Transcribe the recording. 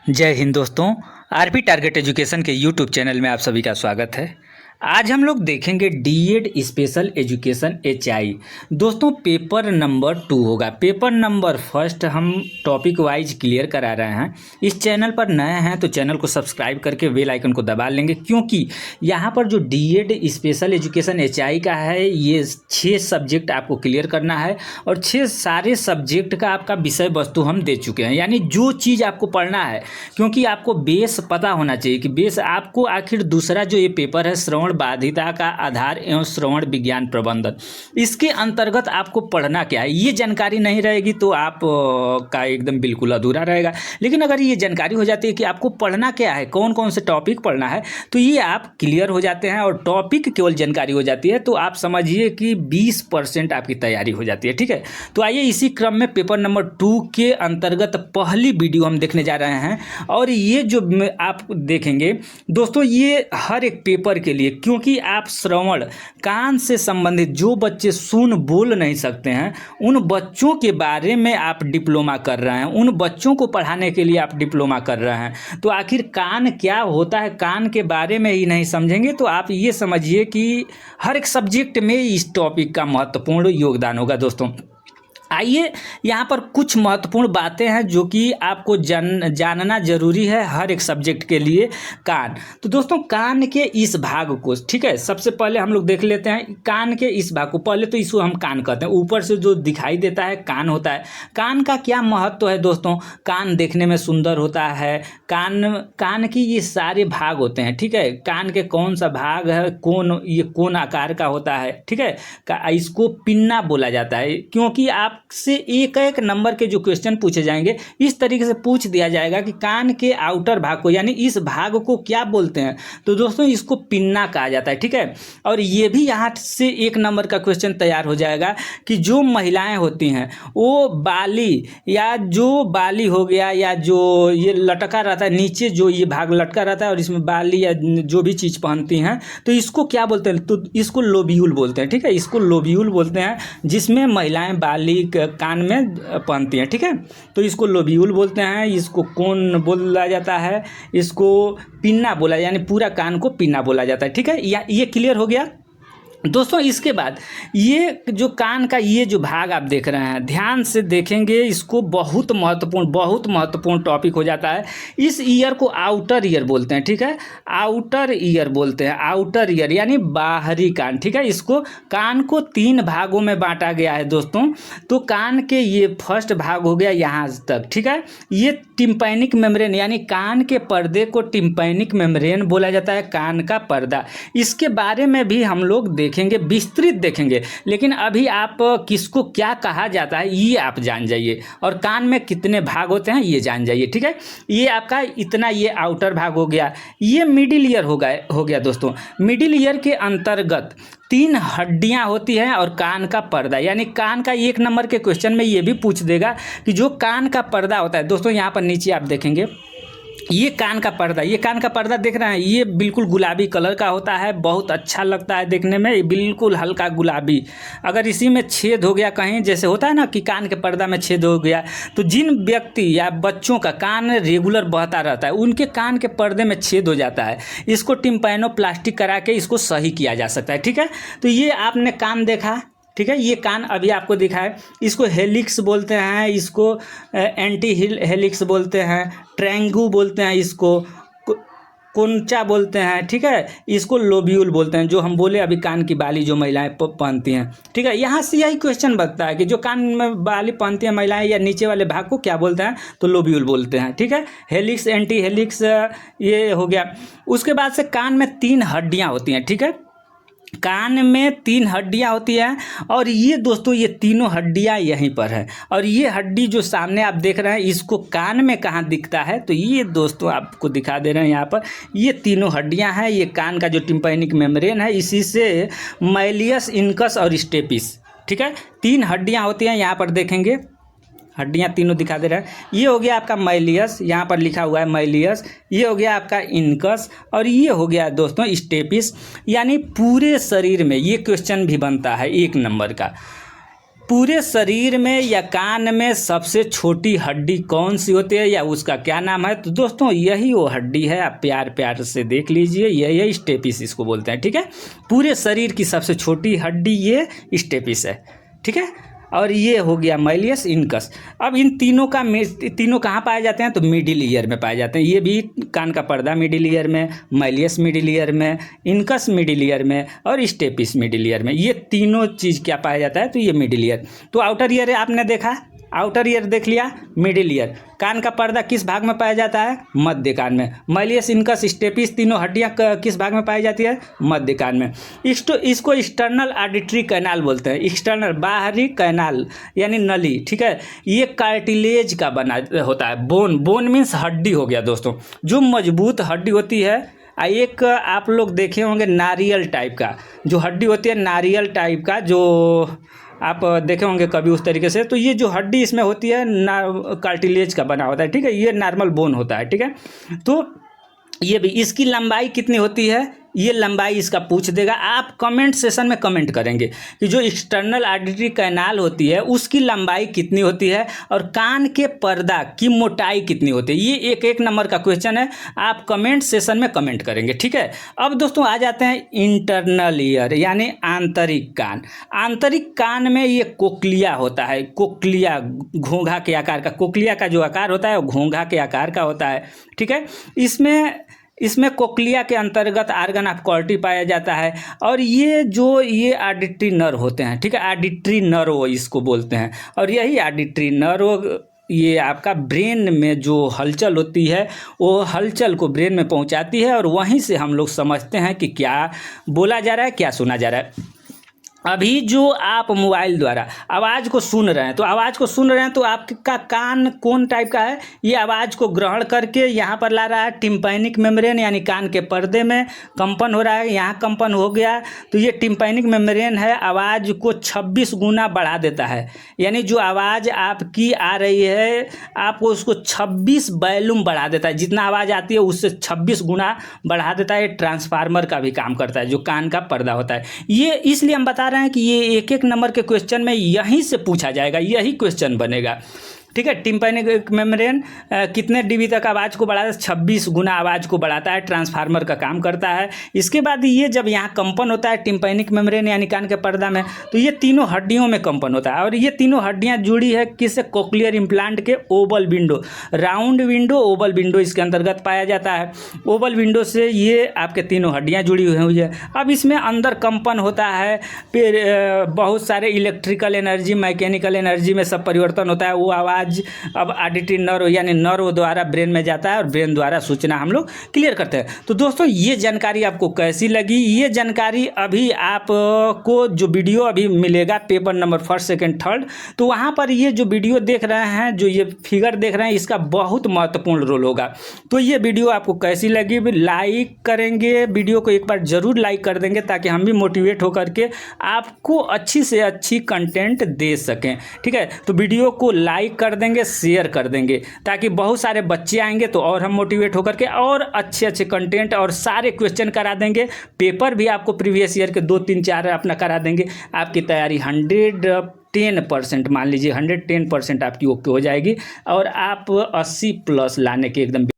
जय हिंद दोस्तों। RP target education के यूट्यूब चैनल में आप सभी का स्वागत है। आज हम लोग देखेंगे डीएड स्पेशल एजुकेशन एचआई। दोस्तों पेपर नंबर 2 होगा। पेपर नंबर फर्स्ट हम टॉपिक वाइज क्लियर करा रहे हैं। इस चैनल पर नए हैं तो चैनल को सब्सक्राइब करके बेल आइकन को दबा लेंगे, क्योंकि यहाँ पर जो डीएड स्पेशल एजुकेशन एचआई का है ये 6 सब्जेक्ट आपको क्लियर करना है और 6 सारे सब्जेक्ट का आपका विषय वस्तु हम दे चुके हैं। यानी जो चीज़ आपको पढ़ना है, क्योंकि आपको बेस पता होना चाहिए कि बेस आपको आखिर दूसरा जो ये पेपर है श्रवण बाधिता का आधार एवं श्रवण विज्ञान प्रबंधन, इसके अंतर्गत आपको पढ़ना क्या है, ये जानकारी नहीं रहेगी तो आप का एकदम बिल्कुल अधूरा रहेगा। लेकिन अगर ये जानकारी हो जाती है कि आपको पढ़ना क्या है, कौन कौन से टॉपिक पढ़ना है, तो ये आप क्लियर हो जाते हैं और टॉपिक केवल जानकारी हो जाती है तो आप समझिए कि 20% आपकी तैयारी हो जाती है। ठीक है, तो आइए इसी क्रम में पेपर नंबर 2 के अंतर्गत पहली वीडियो हम देखने जा रहे हैं। और ये जो आप देखेंगे दोस्तों, ये हर एक पेपर के लिए, क्योंकि आप श्रवण कान से संबंधित जो बच्चे सुन बोल नहीं सकते हैं उन बच्चों के बारे में आप डिप्लोमा कर रहे हैं, उन बच्चों को पढ़ाने के लिए आप डिप्लोमा कर रहे हैं। तो आखिर कान क्या होता है, कान के बारे में ही नहीं समझेंगे तो आप ये समझिए कि हर एक सब्जेक्ट में इस टॉपिक का महत्वपूर्ण योगदान होगा। दोस्तों आइए यहाँ पर कुछ महत्वपूर्ण बातें हैं जो कि आपको जानना जरूरी है हर एक सब्जेक्ट के लिए। कान, तो दोस्तों कान के इस भाग को, ठीक है, सबसे पहले हम लोग देख लेते हैं कान के इस भाग को। पहले तो इसको हम कान कहते हैं, ऊपर से जो दिखाई देता है कान होता है। कान का क्या महत्व है दोस्तों? कान देखने में सुंदर होता है। कान की ये सारे भाग होते हैं, ठीक है। कान के कौन सा भाग है, ये कौन आकार का होता है, ठीक है। इसको पिन्ना बोला जाता है, क्योंकि आप से एक एक नंबर के जो क्वेश्चन पूछे जाएंगे इस तरीके से पूछ दिया जाएगा कि कान के आउटर भाग को, यानी इस भाग को क्या बोलते हैं, तो दोस्तों इसको पिन्ना कहा जाता है, ठीक है। और ये भी यहाँ से एक नंबर का क्वेश्चन तैयार हो जाएगा कि जो महिलाएं होती हैं वो बाली, या जो बाली हो गया, या जो ये लटका रहता है नीचे, जो ये भाग लटका रहता है और इसमें बाली या जो भी चीज़ पहनती हैं, तो इसको क्या बोलते हैं? तो इसको लोब्यूल बोलते हैं, ठीक है। इसको लोब्यूल बोलते हैं, जिसमें महिलाएं बाली कान में पहनती हैं, ठीक है। तो इसको लोब्यूल बोलते हैं। इसको कौन बोला जाता है? इसको पिन्ना बोला, यानी पूरा कान को पिन्ना बोला जाता है, ठीक है। ये क्लियर हो गया दोस्तों। इसके बाद ये जो कान का ये जो भाग आप देख रहे हैं, ध्यान से देखेंगे, इसको बहुत महत्वपूर्ण टॉपिक हो जाता है। इस ईयर को आउटर ईयर बोलते हैं, ठीक है। आउटर ईयर बोलते हैं, आउटर ईयर यानी बाहरी कान, ठीक है। इसको कान को 3 भागों में बांटा गया है दोस्तों। तो कान के ये फर्स्ट भाग हो गया यहाँ तक, ठीक है। ये टिम्पैनिक मेम्ब्रेन, यानी कान के पर्दे को टिम्पैनिक मेम्ब्रेन बोला जाता है, कान का पर्दा। इसके बारे में भी हम लोग देखेंगे, विस्तृत देखेंगे। लेकिन अभी आप किसको क्या कहा जाता है ये आप जान जाइए, और कान में कितने भाग होते हैं ये जान जाइए, ठीक है। ये आपका इतना ये आउटर भाग हो गया। ये मिडिल ईयर हो गया दोस्तों। मिडिल ईयर के अंतर्गत 3 हड्डियां होती हैं और कान का पर्दा, यानी कान का 1 नंबर के क्वेश्चन में ये भी पूछ देगा कि जो कान का पर्दा होता है दोस्तों, यहाँ पर नीचे आप देखेंगे ये कान का पर्दा देख रहे हैं, ये बिल्कुल गुलाबी कलर का होता है, बहुत अच्छा लगता है देखने में, ये बिल्कुल हल्का गुलाबी। अगर इसी में छेद हो गया कहीं, जैसे होता है ना कि कान के पर्दा में छेद हो गया, तो जिन व्यक्ति या बच्चों का कान रेगुलर बहता रहता है उनके कान के पर्दे में छेद हो जाता है, इसको टिम्पैनोप्लास्टी करा के इसको सही किया जा सकता है, ठीक है। तो ये आपने कान देखा, ठीक है। ये कान अभी आपको दिखा है, इसको हेलिक्स बोलते हैं, इसको एंटी हेलिक्स बोलते हैं, ट्रैंगू बोलते हैं, इसको कोंचा बोलते हैं, ठीक है। इसको लोब्यूल बोलते हैं, जो हम बोले अभी कान की बाली जो महिलाएं पहनती हैं, ठीक है। यहाँ से यही क्वेश्चन बनता है कि जो कान में बाली पहनती हैं महिलाएं, या नीचे वाले भाग को क्या बोलते हैं, तो लोब्यूल बोलते हैं, ठीक है। हेलिक्स, एंटी हेलिक्स ये हो गया। उसके बाद से कान में 3 हड्डियाँ होती हैं, ठीक है। कान में 3 हड्डियां होती हैं, और ये दोस्तों ये तीनों हड्डियां यहीं पर है। और ये हड्डी जो सामने आप देख रहे हैं, इसको कान में कहाँ दिखता है, तो ये दोस्तों आपको दिखा दे रहे हैं यहाँ पर, ये तीनों हड्डियां हैं। ये कान का जो टिम्पैनिक मेम्ब्रेन है, इसी से मैलियस, इनकस और स्टेपिस, ठीक है, 3 हड्डियां होती हैं। यहाँ पर देखेंगे हड्डियां तीनों दिखा दे रहा है। ये हो गया आपका मैलियस, यहाँ पर लिखा हुआ है मैलियस। ये हो गया आपका इनकस, और ये हो गया दोस्तों स्टेपिस। यानी पूरे शरीर में ये क्वेश्चन भी बनता है 1 नंबर का। पूरे शरीर में या कान में सबसे छोटी हड्डी कौन सी होती है या उसका क्या नाम है? तो दोस्तों यही वो हड्डी है, आप प्यार प्यार से देख लीजिए, यही स्टेपिस इसको बोलते हैं। ठीक है, पूरे शरीर की सबसे छोटी हड्डी ये स्टेपिस है। ठीक है, और ये हो गया मैलियस इनकस। अब इन तीनों कहाँ पाए जाते हैं? तो मिडिल ईयर में पाए जाते हैं। ये भी कान का पर्दा मिडिल ईयर में, मैलियस मिडिल ईयर में, इनकस मिडिल ईयर में और स्टेपिस मिडिल ईयर में। ये तीनों चीज़ क्या पाया जाता है? तो ये मिडिल ईयर। तो आउटर ईयर आपने देखा, आउटर ईयर देख लिया, मिडिल ईयर। कान का पर्दा किस भाग में पाया जाता है? मध्य कान में। मैलियस इनकस स्टेपिस तीनों हड्डियां किस भाग में पाई जाती है? मध्य कान में। इसको एक्सटर्नल ऑडिटरी कैनाल बोलते हैं। एक्सटर्नल बाहरी कैनाल यानी नली। ठीक है, ये कार्टिलेज का बना होता है। बोन मीन्स हड्डी हो गया दोस्तों, जो मजबूत हड्डी होती है। एक आप लोग देखे होंगे नारियल टाइप का जो हड्डी होती है, नारियल टाइप का जो आप देखे होंगे कभी उस तरीके से। तो ये जो हड्डी इसमें होती है कार्टिलेज का बना होता है। ठीक है, ये नॉर्मल बोन होता है। ठीक है, तो ये भी, इसकी लंबाई कितनी होती है? ये लंबाई इसका पूछ देगा। आप कमेंट सेशन में कमेंट करेंगे कि जो एक्सटर्नल ऑडिटरी कैनाल होती है उसकी लंबाई कितनी होती है और कान के पर्दा की मोटाई कितनी होती है। ये एक नंबर का क्वेश्चन है, आप कमेंट सेशन में कमेंट करेंगे। ठीक है, अब दोस्तों आ जाते हैं इंटरनल ईयर यानी आंतरिक कान। आंतरिक कान में ये कोक्लिया होता है। कोक्लिया घोंघा के आकार का, कोक्लिया का जो आकार होता है वो घोंघा के आकार का होता है। ठीक है, इसमें कोक्लिया के अंतर्गत आर्गन ऑफ कॉर्टी पाया जाता है। और ये ऑडिटरी नर्व होते हैं। ठीक है, ऑडिटरी नर्व इसको बोलते हैं। और यही ऑडिटरी नर्व ये आपका ब्रेन में जो हलचल होती है वो हलचल को ब्रेन में पहुंचाती है और वहीं से हम लोग समझते हैं कि क्या बोला जा रहा है, क्या सुना जा रहा है। अभी जो आप मोबाइल द्वारा आवाज़ को सुन रहे हैं, तो आवाज़ को सुन रहे हैं तो आपका कान कौन टाइप का है? ये आवाज़ को ग्रहण करके यहाँ पर ला रहा है टिम्पैनिक मेम्ब्रेन यानी कान के पर्दे में कंपन हो रहा है। यहाँ कंपन हो गया तो ये टिम्पैनिक मेम्ब्रेन है, आवाज़ को 26 गुना बढ़ा देता है। यानी जो आवाज़ आपकी आ रही है आपको उसको 26 वॉल्यूम बढ़ा देता है। जितना आवाज़ आती है उससे 26 गुना बढ़ा देता है। ट्रांसफार्मर का भी काम करता है जो कान का पर्दा होता है। ये इसलिए हम बता रहे हैं कि ये एक नंबर के क्वेश्चन में यहीं से पूछा जाएगा, यही क्वेश्चन बनेगा। ठीक है, टिम्पैनिक मेम्ब्रेन कितने डीबी तक आवाज़ को बढ़ाता है? 26 गुना आवाज़ को बढ़ाता है, ट्रांसफार्मर का काम करता है। इसके बाद ये जब यहाँ कंपन होता है टिम्पैनिक मेम्ब्रेन यानी कान के पर्दा में, तो ये तीनों हड्डियों में कंपन होता है। और ये तीनों हड्डियाँ जुड़ी है किससे? कोक्लियर इम्प्लांट के Oval window, round window, Oval window इसके अंतर्गत पाया जाता है। ओवल विंडो से ये आपके तीनों हड्डियाँ जुड़ी हुई है। अब इसमें अंदर कंपन होता है, फिर बहुत सारे इलेक्ट्रिकल एनर्जी, मैकेनिकल एनर्जी में सब परिवर्तन होता है। वो आवाज़ अब ऑडिटरी नर्व यानी नर्व द्वारा ब्रेन में जाता है और ब्रेन द्वारा सूचना हम लोग क्लियर करते हैं। तो दोस्तों ये जानकारी आपको कैसी लगी? ये जानकारी अभी आपको जो वीडियो अभी मिलेगा paper number 1st, 2nd, 3rd, तो वहाँ पर ये जो वीडियो देख रहे हैं, जो ये फिगर देख रहे हैं, इसका बहुत महत्वपूर्ण रोल होगा। तो ये वीडियो आपको कैसी लगी? लाइक करेंगे, वीडियो को एक बार जरूर लाइक कर देंगे ताकि हम भी मोटिवेट होकर के आपको अच्छी से अच्छी कंटेंट दे सकें। ठीक है, तो वीडियो को लाइक कर देंगे, शेयर कर देंगे ताकि बहुत सारे बच्चे आएंगे तो और हम मोटिवेट होकर के और अच्छे कंटेंट और सारे क्वेश्चन करा देंगे। पेपर भी आपको प्रीवियस ईयर के 2, 3, 4 अपना करा देंगे। आपकी तैयारी 110% मान लीजिए 110% आपकी ओके हो जाएगी और आप 80+ लाने के एकदम